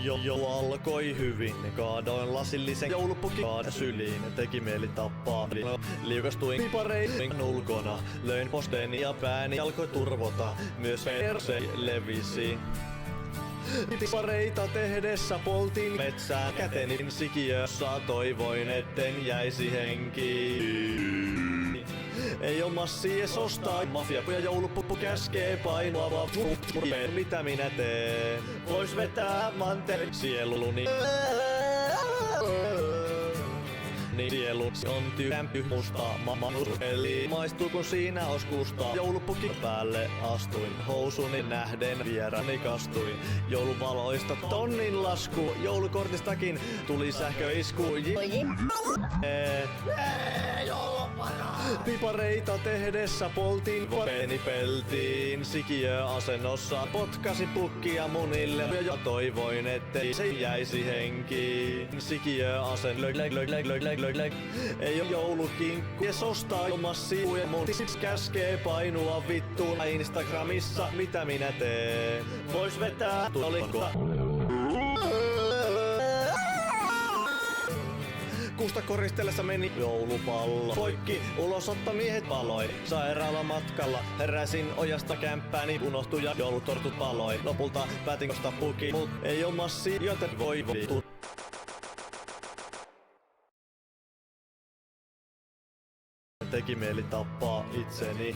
Jo alkoi hyvin, kaadoin lasillisen joulupukin syliin. Teki mieli tappaa, liukastuin piparein ulkona. Löin posteeni ja pääni alkoi turvota, myös perse levisi. Pipareita tehdessä poltin metsään käteni sikiössä, toivoin etten jäisi henkiin. Ei oo massi ees ostaa, mafia ja joulupuppu käskee painoa. Mitä minä teen? Vois vetää mantelin sieluni. Niin sielu on tykämpy musta eli maistuu kun siinä os kustaa. Joulupukki päälle astuin, housuni nähden vierani kastuin. Jouluvaloista tonnin lasku, joulukortistakin tuli sähköisku. Pipareita tehdessä poltin peeni peltiin. Sikiöasennossa potkasin pukkia munille ja toivoin ettei se jäisi henkiin. Sikiöasen ei oo joulukinkku ja ostaa ilmassi ja mun käskee painua vittuun Instagramissa. Mitä minä teen? Vois vetää tuolikko. Kusta koristellessa meni joulupallo. Poikki ulosottomiehet paloi. Sairaalan matkalla heräsin ojasta kämppääni. Unohtui ja joulutortut paloi. Lopulta päätin ostaa puki, mut ei oo massi, joten voi vittu. Teki mieli tappaa itseni.